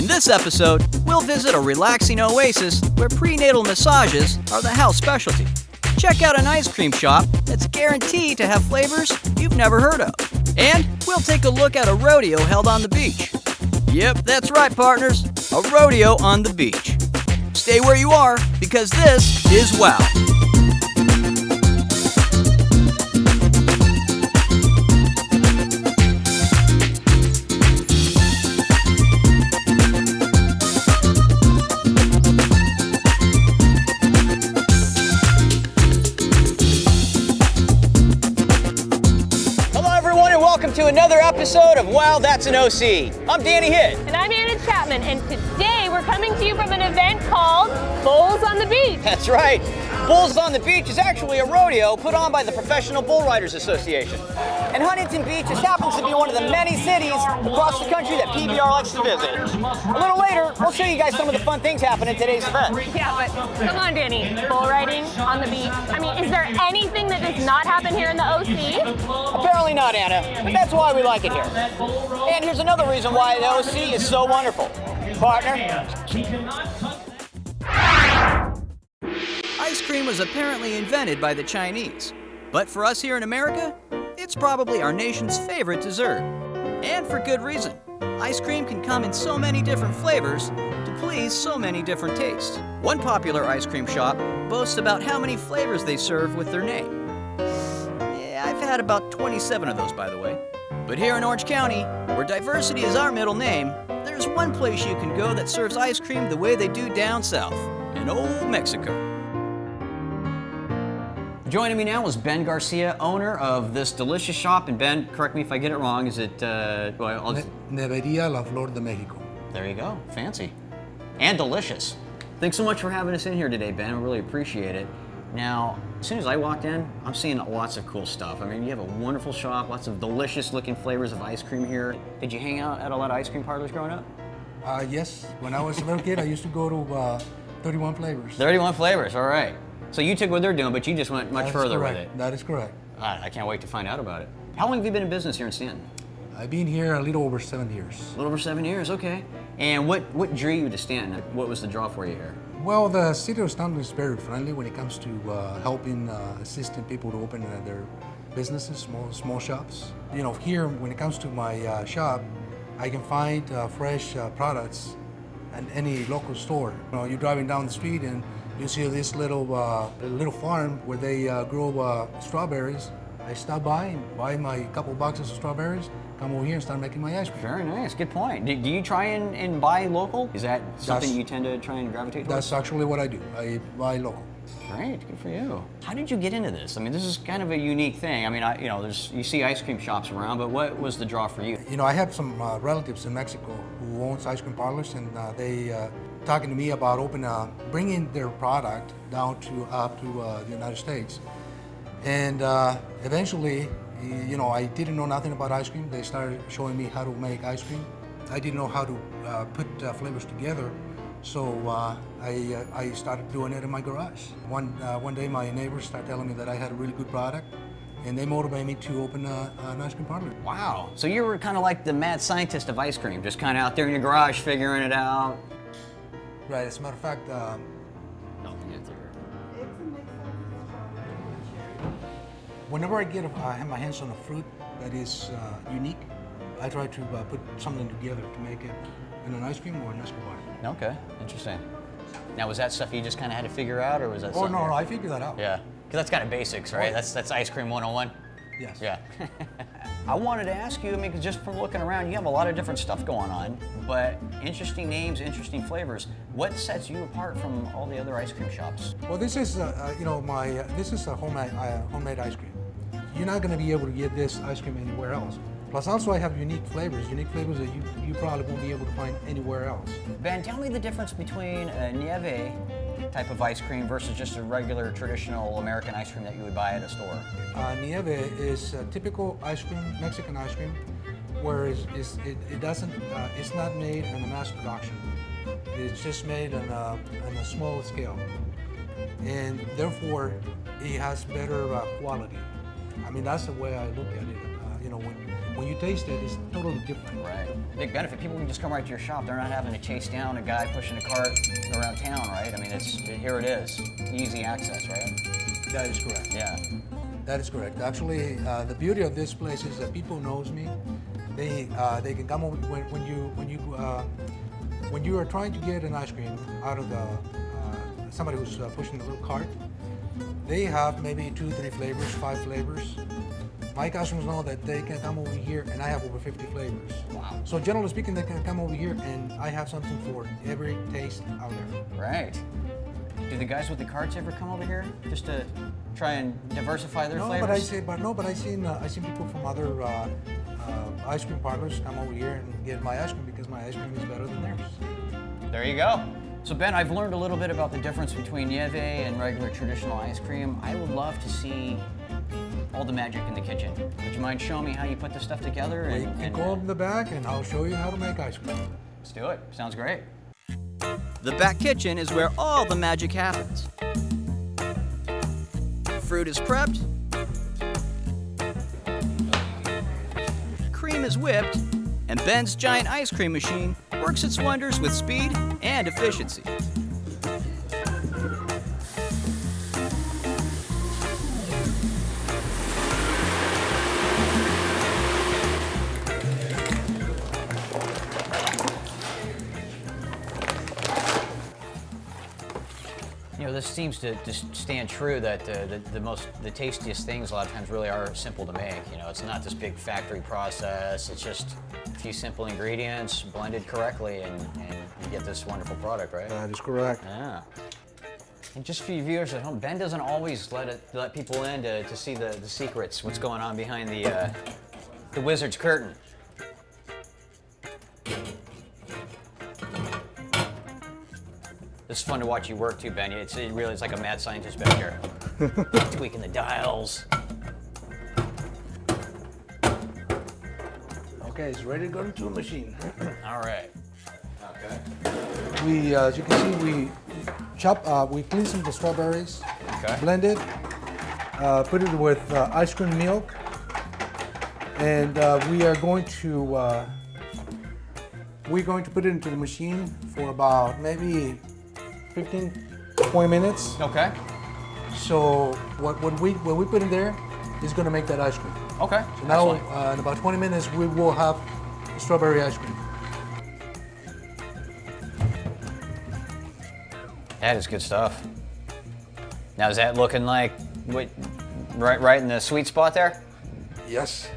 In this episode, we'll visit a relaxing oasis where prenatal massages are the house specialty. Check out an ice cream shop that's guaranteed to have flavors you've never heard of. And we'll take a look at a rodeo held on the beach. Yep, that's right, partners. A rodeo on the beach. Stay where you are, because this is WOW. Welcome to another episode of Wow, That's an OC. I'm Danny Hitt. And I'm Anna Chapman, and today we're coming to you from an event called Bulls on the Beach. That's right. Bulls on the Beach is actually a rodeo put on by the Professional Bull Riders Association. And Huntington Beach just happens to be one of the many cities across the country that PBR likes to visit. A little later, we'll show you guys some of the fun things happening at today's event. Yeah, but come on, Danny. Bull riding on the beach. I mean, is there anything that does not happen here in the OC? Apparently not, Anna, but that's why we like it here. And here's another reason why the OC is so wonderful. Partner. Ice cream was apparently invented by the Chinese, but for us here in America, it's probably our nation's favorite dessert. And for good reason. Ice cream can come in so many different flavors to please so many different tastes. One popular ice cream shop boasts about how many flavors they serve with their name. Yeah, I've had about 27 of those, by the way. But here in Orange County, where diversity is our middle name, there's one place you can go that serves ice cream the way they do down south, in old Mexico. Joining me now is Ben Garcia, owner of this delicious shop. And Ben, correct me if I get it wrong, is it... Neveria Flor de Mexico. There you go, fancy. And delicious. Thanks so much for having us in here today, Ben. I really appreciate it. Now, as soon as I walked in, I'm seeing lots of cool stuff. I mean, you have a wonderful shop, lots of delicious looking flavors of ice cream here. Did you hang out at a lot of ice cream parlors growing up? Yes, when I was a little kid, I used to go to 31 Flavors. 31 flavors, all right. So you took what they're doing, but you just went much further with it. That is correct. I can't wait to find out about it. How long have you been in business here in Stanton? I've been here a little over 7 years. A little over 7 years, okay. And what drew you to Stanton? What was the draw for you here? Well, the city of Stanton is very friendly when it comes to helping, assisting people to open their businesses, small shops. You know, here, when it comes to my shop, I can find fresh products at any local store. You know, you're driving down the street and you see this little farm where they grow strawberries. I stop by and buy my couple boxes of strawberries, come over here and start making my ice cream. Very nice, good point. Do you try and buy local? Is that something you tend to try and gravitate towards? That's actually what I do. I buy local. Great, good for you. How did you get into this? I mean, this is kind of a unique thing. I mean, you see ice cream shops around, but what was the draw for you? You know, I have some relatives in Mexico who owns ice cream parlors, and they talking to me about bringing their product down up to the United States. And eventually, you know, I didn't know nothing about ice cream. They started showing me how to make ice cream. I didn't know how to put flavors together, so I started doing it in my garage. One day, my neighbors started telling me that I had a really good product, and they motivated me to open an ice cream parlor. Wow, so you were kind of like the mad scientist of ice cream, just kind of out there in your garage figuring it out. Right, as a matter of fact, whenever I have my hands on a fruit that is unique, I try to put something together to make it in an ice cream or an escobar. Okay, interesting. Now, was that stuff you just kind of had to figure out, or was that? Oh no, I figured that out. Yeah, because that's kind of basics, right? Oh. That's ice cream 101. Yes. Yeah. I wanted to ask you, I mean, 'cause just from looking around, you have a lot of different stuff going on, but interesting names, interesting flavors. What sets you apart from all the other ice cream shops? Well, this is, this is a homemade ice cream. You're not going to be able to get this ice cream anywhere else. Plus, also, I have unique flavors that you probably won't be able to find anywhere else. Ben, tell me the difference between a nieve type of ice cream versus just a regular traditional American ice cream that you would buy at a store. Nieve is a typical ice cream, Mexican ice cream, where it's not made in a mass production. It's just made on a small scale, and therefore it has better quality. I mean, that's the way I look at it. you know, when you taste it, it's totally different. Right. Big benefit. People can just come right to your shop. They're not having to chase down a guy pushing a cart around town, right? I mean, here it is. Easy access, right? That is correct. Yeah. That is correct. Actually, the beauty of this place is that people knows me. They can come over when you are trying to get an ice cream out of somebody who's pushing a little cart. They have maybe 2, 3 flavors, 5 flavors. My customers know that they can come over here, and I have over 50 flavors. Wow. So generally speaking, they can come over here, and I have something for every taste out there. Right. Do the guys with the carts ever come over here just to try and diversify their flavors? But I seen people from other ice cream parlors come over here and get my ice cream because my ice cream is better than theirs. There you go. So Ben, I've learned a little bit about the difference between Nieve and regular traditional ice cream. I would love to see all the magic in the kitchen. Would you mind showing me how you put this stuff together? Well, you can go in the back and I'll show you how to make ice cream. Let's do it. Sounds great. The back kitchen is where all the magic happens. Fruit is prepped. Cream is whipped. And Ben's giant ice cream machine works its wonders with speed and efficiency. You know, this seems to just stand true that the tastiest things a lot of times really are simple to make. You know, it's not this big factory process. It's just a few simple ingredients blended correctly, and you get this wonderful product, right? That is correct. Yeah. And just for you viewers at home, Ben doesn't always let people in to see the secrets, what's going on behind the wizard's curtain. It's fun to watch you work too, Ben. It's like a mad scientist back here. Tweaking the dials. Okay, it's ready to go into a machine. All right. Okay. We, as you can see, we clean some of the strawberries, Okay. blend it, put it with ice cream milk, and we are going to put it into the machine for about maybe 15, 20 minutes. Okay. So what we put in there is going to make that ice cream. Okay. So now in about 20 minutes we will have strawberry ice cream. That is good stuff. Now is that looking like right in the sweet spot there? Yes.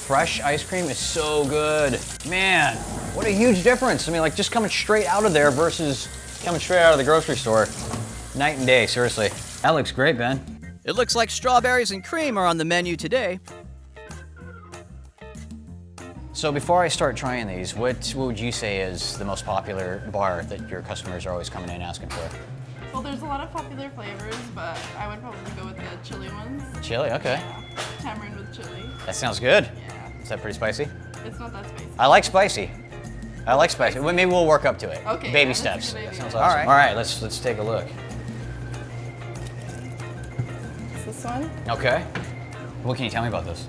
Fresh ice cream is so good. Man, what a huge difference. I mean, like just coming straight out of there versus coming straight out of the grocery store. Night and day, seriously. That looks great, Ben. It looks like strawberries and cream are on the menu today. So before I start trying these, what would you say is the most popular bar that your customers are always coming in asking for? Well, there's a lot of popular flavors, but I would probably go with the chili ones. Chili, okay. Yeah. Tamarind with chili. That sounds good. Yeah. Is that pretty spicy? It's not that spicy. I like spicy. I like spicy. Well, maybe we'll work up to it. Okay, Baby yeah, that's a steps. good idea. That sounds awesome. All right, let's take a look. It's this one. Okay. What can you tell me about this?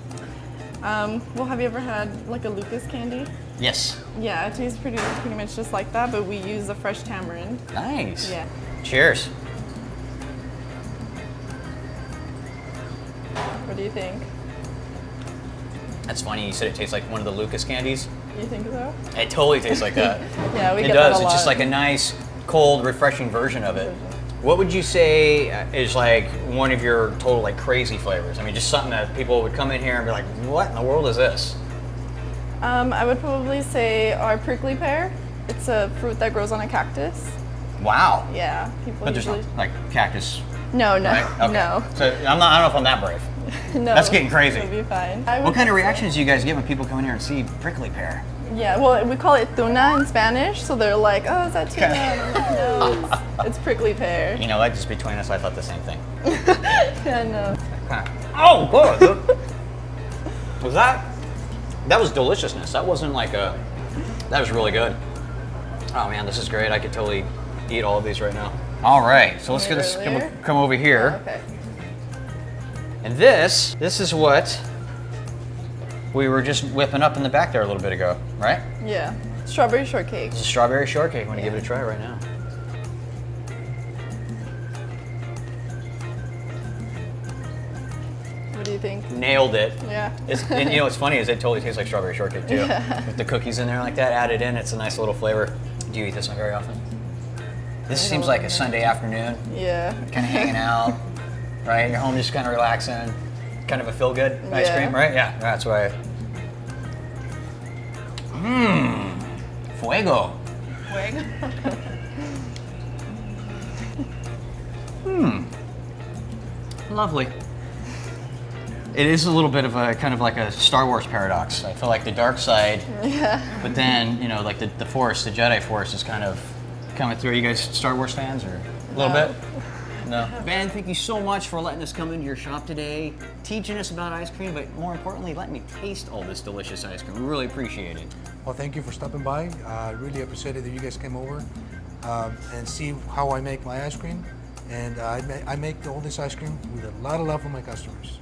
Well, have you ever had like a Lucas candy? Yes. Yeah, it tastes pretty much just like that, but we use the fresh tamarind. Nice. Yeah. Cheers. What do you think? That's funny. You said it tastes like one of the Lucas candies. You think so? It totally tastes like that. Yeah, we It get does. that a It's just lot. like a nice, cold, refreshing version of it. What would you say is like one of your total like crazy flavors? I mean, just something that people would come in here and be like, "What in the world is this?" I would probably say our prickly pear. It's a fruit that grows on a cactus. Wow. Yeah, people But there's usually. not like cactus. No, Right? Okay. no, So I don't know if I'm that brave. no. That's getting crazy. It'll be fine. What kind of reactions do you guys get when people come in here and see prickly pear? Yeah, well, we call it tuna in Spanish, so they're like, "Oh, is that tuna?" Okay. And I'm like, no, it's prickly pear. You know, like just between us, I thought the same thing. Yeah, no. Oh, good. that was deliciousness. That wasn't like that was really good. Oh man, this is great. I could totally eat all of these right now. All right, so let's get this come over here. Okay. And this is what we were just whipping up in the back there a little bit ago, right? Yeah. Strawberry shortcake. This is strawberry shortcake. I'm gonna give it a try right now. What do you think? Nailed it. Yeah. And you know what's funny is it totally tastes like strawberry shortcake too. Yeah. With the cookies in there like that added in, it's a nice little flavor. Do you eat this one very often? This seems like a Sunday afternoon. Yeah. Kind of hanging out, right? You're home just kind of relaxing. Kind of a feel-good ice cream, right? Yeah, that's why. Fuego. Lovely. It is a little bit of a kind of like a Star Wars paradox. I feel like the dark side, but then, you know, like the Force, the Jedi Force is kind of coming through. Are you guys Star Wars fans or a little bit? No. Ben, thank you so much for letting us come into your shop today, teaching us about ice cream, but more importantly, letting me taste all this delicious ice cream. We really appreciate it. Well, thank you for stopping by. I really appreciated that you guys came over and see how I make my ice cream. And I make all this ice cream with a lot of love for my customers.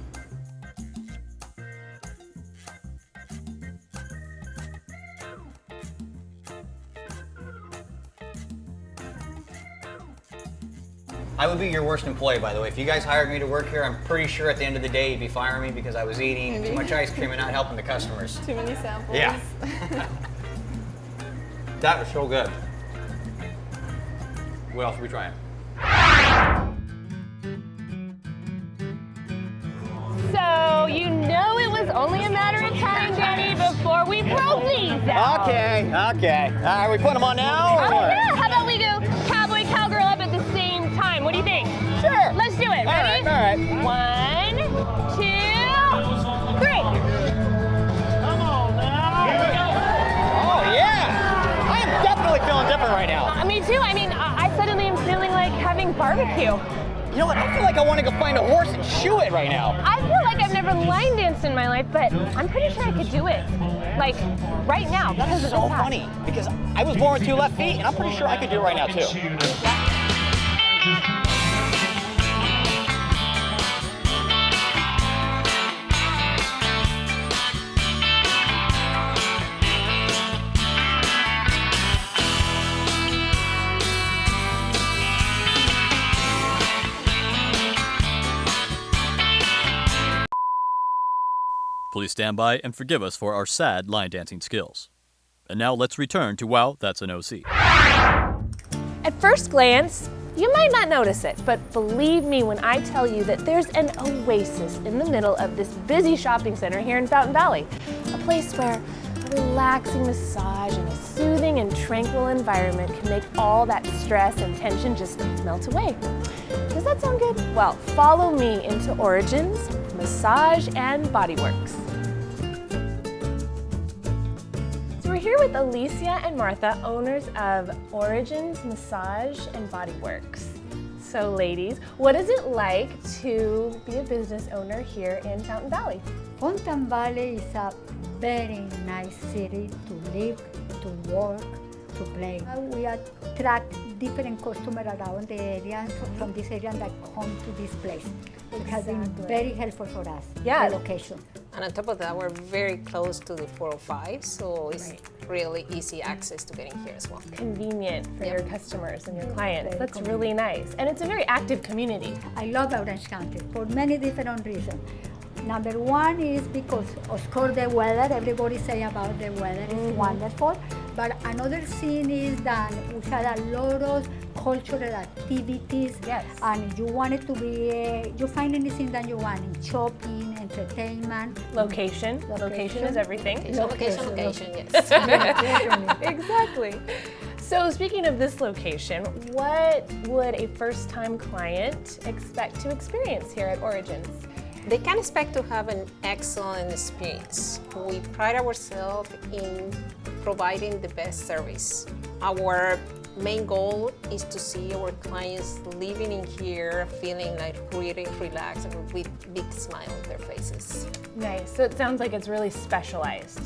I would be your worst employee, by the way. If you guys hired me to work here, I'm pretty sure at the end of the day you'd be firing me because I was eating too much ice cream and not helping the customers. Too many samples. Yeah. That was so good. What else are we trying? So you know it was only a matter of time, Danny, before we broke these out. Okay. All right, we put them on now? Oh yeah, how about we go Cowboy Cowgirl up at the same time? What do you think? Sure. Let's do it. Ready? All right. 1, 2, 3. Come on now. Oh, yeah. I am definitely feeling different right now. Me too. I mean, I suddenly am feeling like having barbecue. You know what? I feel like I want to go find a horse and shoe it right now. I feel like I've never line danced in my life, but I'm pretty sure I could do it. Like, right now. That is so funny because I was born with 2 left feet and I'm pretty sure I could do it right now too. Please stand by and forgive us for our sad line dancing skills. And now let's return to Wow, That's an OC. At first glance, you might not notice it, but believe me when I tell you that there's an oasis in the middle of this busy shopping center here in Fountain Valley. A place where a relaxing massage and a soothing and tranquil environment can make all that stress and tension just melt away. Does that sound good? Well, follow me into Origins, Massage, and Bodyworks. So we're here with Alicia and Martha, owners of Origins, Massage, and Bodyworks. So ladies, what is it like to be a business owner here in Fountain Valley? Fountain Valley is a very nice city to live, to work, to play. We attract different customers around the area from this area that come to this place. It has been very helpful for us, Yeah. the location. And on top of that, we're very close to the 405, so it's really easy access to getting here as well. Convenient for your customers and your clients. Very That's really nice. And it's a very active community. I love Orange County for many different reasons. Number one is because, of course, the weather. Everybody say about the weather is wonderful. But another thing is that we had a lot of cultural activities. Yes. And you want it to be, you find anything that you want in shopping, entertainment. Location. Location is everything. Location, yes. Exactly. So speaking of this location, what would a first-time client expect to experience here at Origins? They can expect to have an excellent experience. We pride ourselves in providing the best service. Our main goal is to see our clients living in here, feeling like really relaxed and with big smile on their faces. Nice. So it sounds like it's really specialized.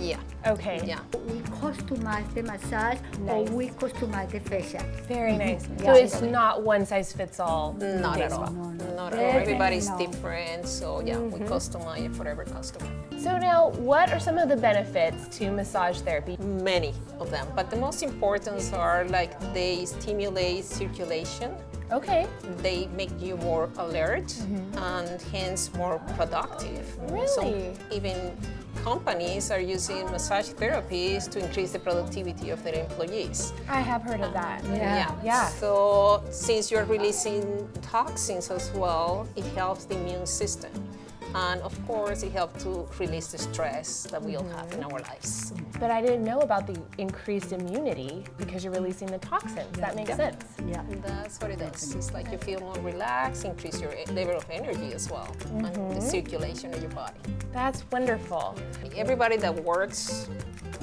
Yeah. Okay. Yeah. We customize the massage or Nice. we customize the facial. Very nice. Yeah. So it's not one size fits all. Not at all. No, no. Not at all. Definitely Everybody's no. different, so yeah, we customize it for every customer. So now, what are some of the benefits to massage therapy? Many of them, but the most important are like they stimulate circulation, Okay. they make you more alert and hence more productive. Really? Even companies are using massage therapies to increase the productivity of their employees. I have heard of that. Yeah. So since you're releasing toxins as well, it helps the immune system. And of course, it helps to release the stress that we all have in our lives. But I didn't know about the increased immunity because you're releasing the toxins. That makes sense. Yeah. That's what it does. It's like you feel more relaxed, increase your level of energy as well, and the circulation of your body. That's wonderful. Everybody that works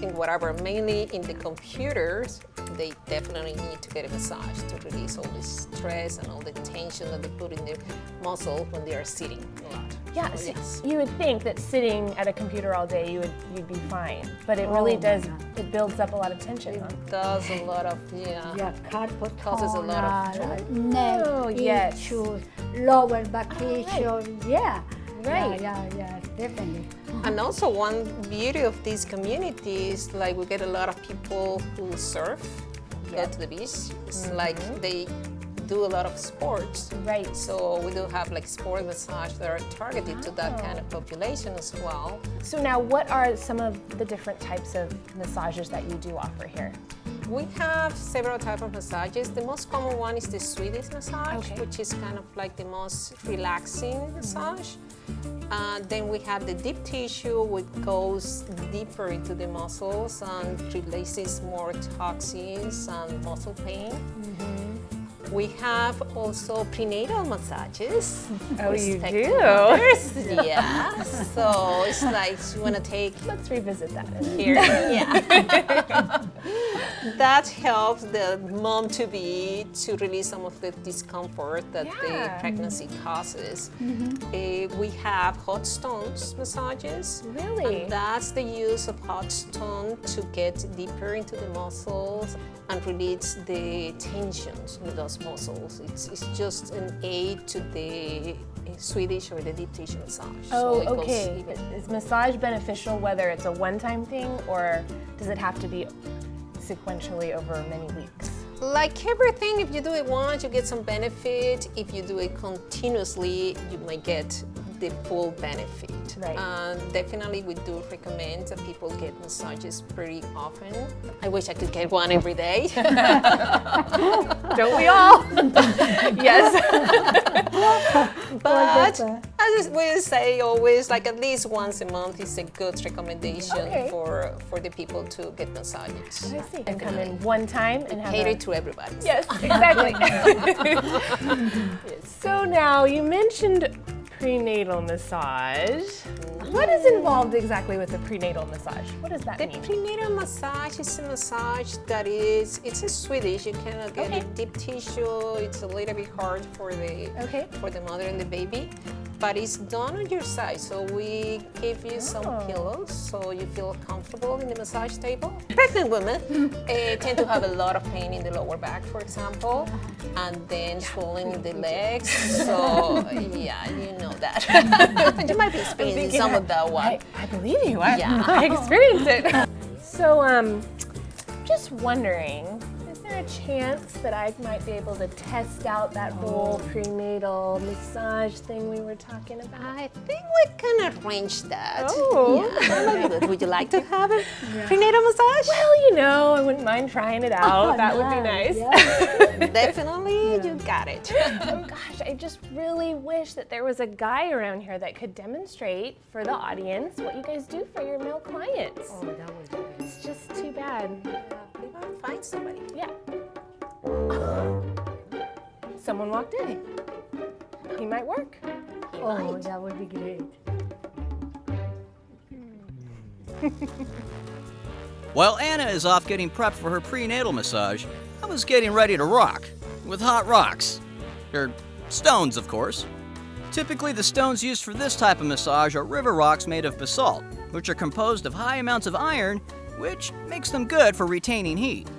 in whatever, mainly in the computers, they definitely need to get a massage to release all this stress and all the tension that they put in their muscle when they are sitting a lot. Yeah, So, so yes. you would think that sitting at a computer all day, you'd be fine. But it really does, it builds up a lot of tension, huh? It does a lot of, Yeah, carpal Causes a lot of tunnel, trouble. neck Oh, yes. issues, lower back issues. Yeah. Right. Yeah, definitely. And also one beauty of these communities, like we get a lot of people who surf, go to the beach. It's like they do a lot of sports. Right. So we do have like sport massage that are targeted to that kind of population as well. So now, what are some of the different types of massages that you do offer here? We have several types of massages. The most common one is the Swedish massage, Okay. which is kind of like the most relaxing massage. Then we have the deep tissue, which goes deeper into the muscles and releases more toxins and muscle pain. We have also prenatal massages. Oh, you respecting do? mothers. Yeah. So it's like you want to take Let's revisit that. here. Yeah. That helps the mom to release some of the discomfort that the Yeah. pregnancy causes. We have hot stones massages. Really? And that's the use of hot stone to get deeper into the muscles and release the tensions in those muscles. It's just an aid to the Swedish or the deep tissue massage. Oh, it goes okay. even- Is massage beneficial whether it's a one-time thing or does it have to be sequentially over many weeks? Like everything, if you do it once, you get some benefit. If you do it continuously, you might get the full benefit. Right. Definitely, we do recommend that people get massages pretty often. I wish I could get one every day. Don't we all? Yes. But as we say always, like at least once a month is a good recommendation Okay. for the people to get massages. I see. And come in one time and have Cater a... to everybody. Yes, exactly. So now, you mentioned prenatal massage. What is involved exactly with the prenatal massage? What does that The mean? prenatal massage is a massage that it's a Swedish. You cannot get Okay. a deep tissue. It's a little bit hard for Okay. the mother and the baby, but it's done on your side. So we give you some pillows so you feel comfortable in the massage table. Pregnant women tend to have a lot of pain in the lower back, for example, and then swelling in the legs. So yeah, you know that. You might be experiencing some of that one. I believe you. I Yeah. experienced it. So, just wondering, is there a chance that I might be able to test out that whole prenatal massage thing we were talking about? I think we can arrange that. Oh. Yeah, that'll be good. Would you like to have a prenatal massage? Well, you know, I wouldn't mind trying it out. That would be nice. Definitely, you got it. Oh gosh, I just really wish that there was a guy around here that could demonstrate for the audience what you guys do for your male clients. Oh, that was good. It's just too bad. We might find somebody. Yeah. Someone walked in. He might work. Oh, that would be great. While Anna is off getting prepped for her prenatal massage, how was getting ready to rock, with hot rocks. Stones, of course. Typically, the stones used for this type of massage are river rocks made of basalt, which are composed of high amounts of iron, which makes them good for retaining heat.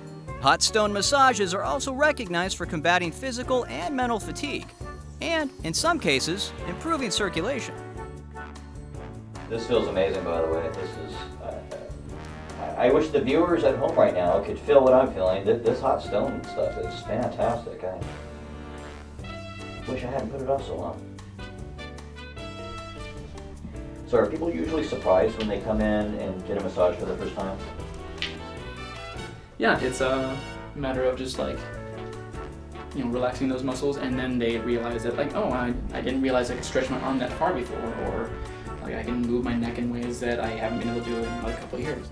Hot stone massages are also recognized for combating physical and mental fatigue, and, in some cases, improving circulation. This feels amazing, by the way. This is. I wish the viewers at home right now could feel what I'm feeling. This hot stone stuff is fantastic. I wish I hadn't put it off so long. So are people usually surprised when they come in and get a massage for the first time? Yeah, it's a matter of just like, relaxing those muscles, and then they realize that like, oh, I didn't realize I could stretch my arm that far before, or like I can move my neck in ways that I haven't been able to do in like a couple of years.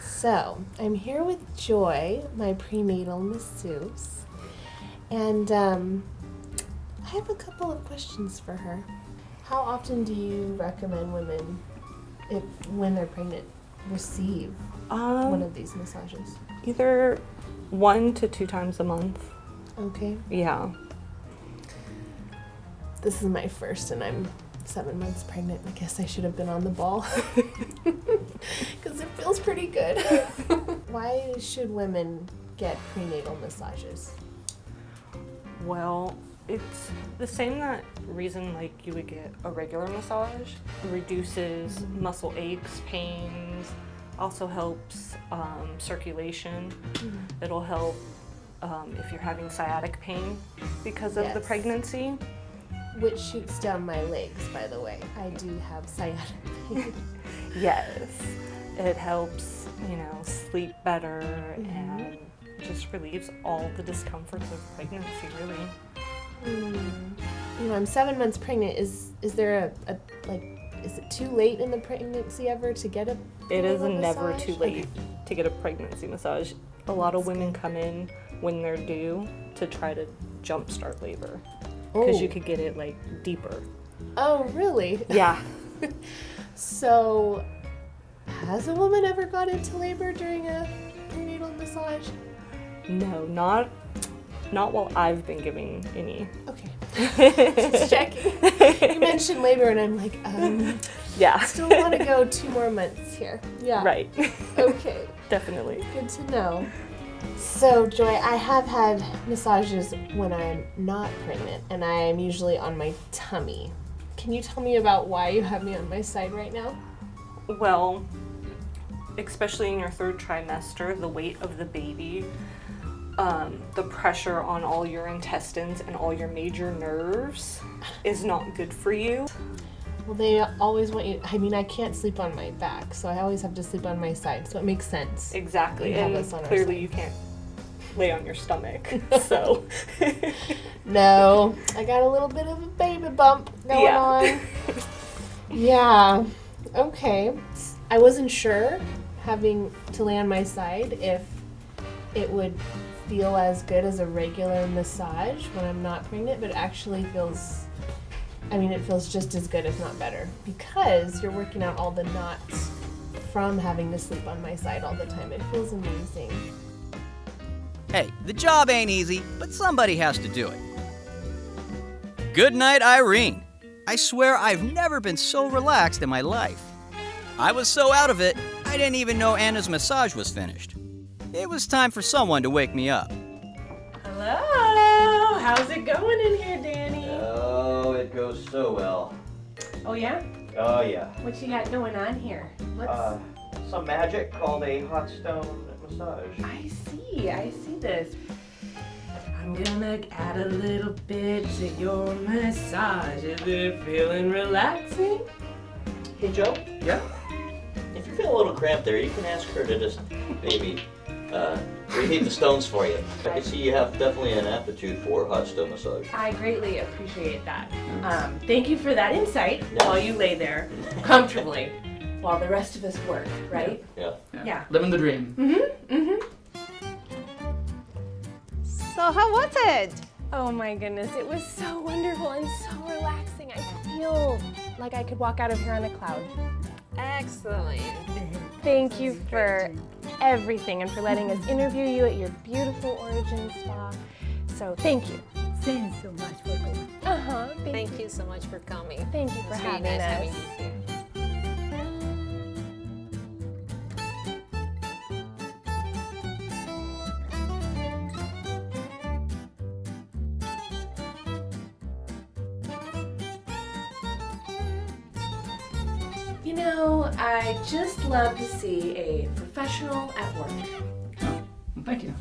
So, I'm here with Joy, my prenatal masseuse, and I have a couple of questions for her. How often do you recommend women, when they're pregnant, receive one of these massages? Either 1 to 2 times a month. Okay. Yeah. This is my first, and I'm 7 months pregnant. I guess I should have been on the ball because it feels pretty good. Why should women get prenatal massages? Well, it's the same reason like you would get a regular massage. It reduces muscle aches, pains, also helps circulation. It'll help if you're having sciatic pain because of the pregnancy. Which shoots down my legs, by the way. I do have sciatic pain. Yes. It helps, sleep better and just relieves all the discomforts of pregnancy, really. I'm 7 months pregnant. Is there is it too late in the pregnancy ever to get a It is prenatal never massage? too late to get a pregnancy massage. A lot of women come in when they're due to try to jumpstart labor. Because you could get it like deeper. Oh, really? Yeah. So, has a woman ever got into labor during a prenatal massage? No, not while I've been giving any. Okay. Just checking. You mentioned labor and I'm like, yeah. Still want to go 2 more months here. Yeah. Right. Okay. Definitely. Good to know. So, Joy, I have had massages when I'm not pregnant, and I am usually on my tummy. Can you tell me about why you have me on my side right now? Well, especially in your 3rd trimester, the weight of the baby, the pressure on all your intestines and all your major nerves is not good for you. Well, they always want you, I can't sleep on my back, so I always have to sleep on my side, so it makes sense. Exactly, and clearly you can't lay on your stomach, so. No, I got a little bit of a baby bump going on. Yeah, okay. I wasn't sure, having to lay on my side, if it would feel as good as a regular massage when I'm not pregnant, but it actually feels, it feels just as good, if not better, because you're working out all the knots from having to sleep on my side all the time. It feels amazing. Hey, the job ain't easy, but somebody has to do it. Good night, Irene. I swear I've never been so relaxed in my life. I was so out of it, I didn't even know Anna's massage was finished. It was time for someone to wake me up. Hello, how's it going in here, Danny? Oh, it goes so well. Oh yeah? Oh yeah. What you got going on here? Some magic called a hot stone massage. I see this. I'm gonna add a little bit to your massage. Is it feeling relaxing? Hey Joe? Yeah? If you feel a little cramped there, you can ask her to just maybe reheat the stones for you. I can see you have definitely an aptitude for hot stone massage. I greatly appreciate that. Thank you for that insight while you lay there comfortably while the rest of us work, right? Yeah. Living the dream. So how was it? Oh my goodness, it was so wonderful and so relaxing. I feel like I could walk out of here on a cloud. Excellent. Thank you for everything and for letting us interview you at your beautiful Origin Spa. So thank you. Thanks so much for coming. Thank you so much for coming. Thank you for It's really having nice us. having you here. You know, I just love to see a professional at work. Thank you.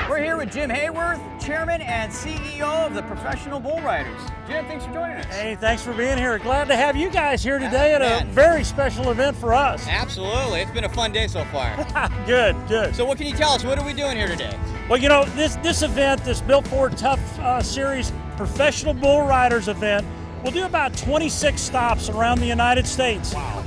We're here with Jim Hayworth, Chairman and CEO of the Professional Bull Riders. Jim, thanks for joining us. Hey, thanks for being here. Glad to have you guys here today at a man. very special event for us. Absolutely. It's been a fun day so far. Good, good. So what can you tell us? What are we doing here today? Well, you know, this event, this Built Ford Tough Series Professional Bull Riders event, we'll do about 26 stops around the United States. Wow.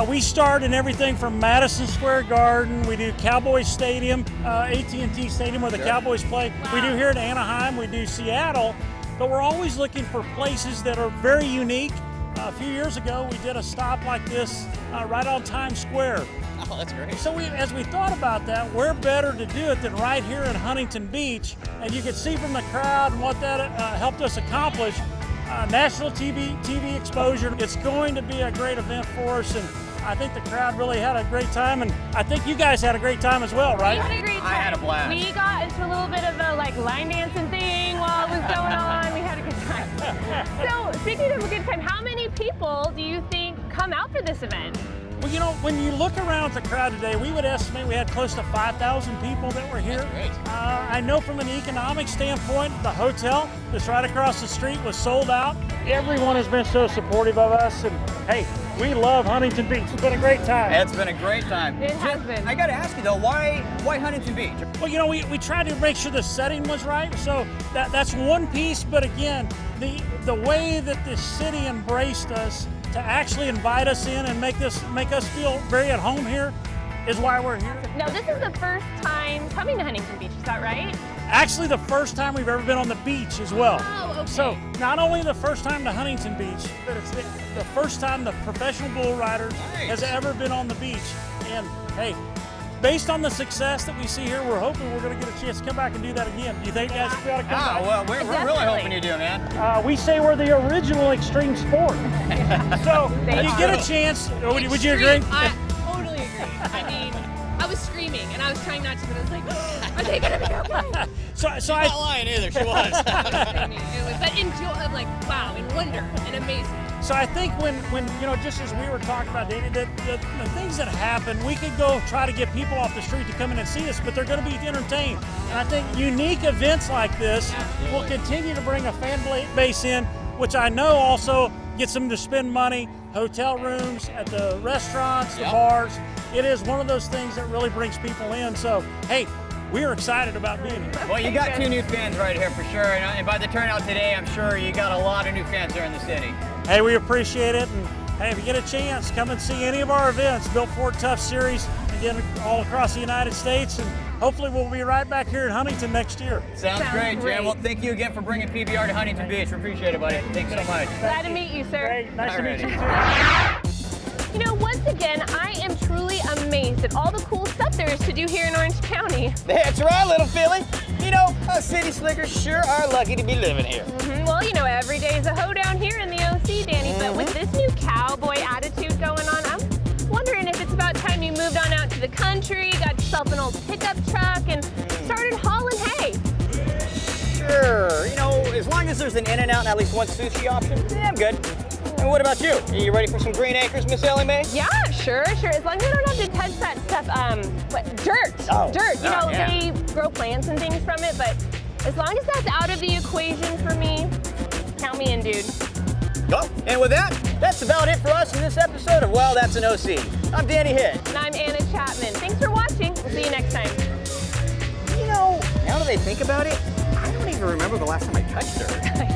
We start in everything from Madison Square Garden. We do Cowboy Stadium, AT&T Stadium where the Cowboys play. Wow. We do here in Anaheim. We do Seattle. But we're always looking for places that are very unique. A few years ago, we did a stop like this right on Times Square. Oh, that's great. So as we thought about that, where better to do it than right here in Huntington Beach? And you could see from the crowd and what that helped us accomplish. National TV exposure. It's going to be a great event for us, and I think the crowd really had a great time, and I think you guys had a great time as well, right? We had a great time. I had a blast. We got into a little bit of a line dancing thing while it was going on. We had a good time. So speaking of a good time, how many people do you think come out for this event? Well, you know, when you look around the crowd today, we would estimate we had close to 5,000 people that were here. That's great. I know from an economic standpoint, the hotel that's right across the street was sold out. Everyone has been so supportive of us, and hey, we love Huntington Beach. It's been a great time. It's been a great time. It has been. I got to ask you though, why Huntington Beach? Well, you know, we tried to make sure the setting was right, so that's one piece, but again, the way that the city embraced us to actually invite us in and make us feel very at home here is why we're here. Now, this is the first time coming to Huntington Beach, is that right? Actually, the first time we've ever been on the beach as well. Oh, okay. So, not only the first time to Huntington Beach, but it's the first time the Professional Bull Rider has ever been on the beach. And hey, based on the success that we see here, we're hoping we're going to get a chance to come back and do that again. Do you think guys we ought to come back? Well, we're really hoping you do, man. We say we're the original extreme sport. So, when you get a chance, would you agree? I totally agree. I mean, I was screaming and I was trying not to, but I was like, are they gonna be okay? She's not lying either, she was. But in joy, I'm like, wow, in wonder and amazing. So I think when you know, just as we were talking about, Danny, the things that happen, we could go try to get people off the street to come in and see us, but they're going to be entertained. And I think unique events like this will continue to bring a fan base in, which I know also gets them to spend money, hotel rooms, at the restaurants, the bars. It is one of those things that really brings people in. So, hey, we're excited about being here. Well, you got 2 new fans right here for sure, and by the turnout today, I'm sure you got a lot of new fans here in the city. Hey, we appreciate it, and hey, if you get a chance, come and see any of our events, Built Ford Tough Series, again, all across the United States, and hopefully we'll be right back here in Huntington next year. Sounds great, Jim. Well, thank you again for bringing PBR to Huntington Beach. We appreciate it, buddy. Thanks so much. Glad to meet you, sir. Great. Nice to meet you, too. You know, once again, I am truly amazed at all the cool stuff there is to do here in Orange County. That's right, little Philly. You know, us city slickers sure are lucky to be living here. Well, you know, every day is a hoedown here in the OC, Danny, but with this new cowboy attitude going on, I'm wondering if it's about time you moved on out to the country, got yourself an old pickup truck, and started hauling hay. Sure. You know, as long as there's an In-N-Out and at least one sushi option, yeah, I'm good. And what about you? Are you ready for some green acres, Miss Ellie Mae? Yeah, sure. As long as I don't have to touch that stuff, dirt. Oh. Dirt. You know, they grow plants and things from it, but as long as that's out of the equation for me, count me in, dude. Well, and with that, that's about it for us in this episode of Well, That's an OC. I'm Danny Hitt. And I'm Anna Chapman. Thanks for watching. We'll see you next time. You know, now that I think about it, I don't even remember the last time I touched her.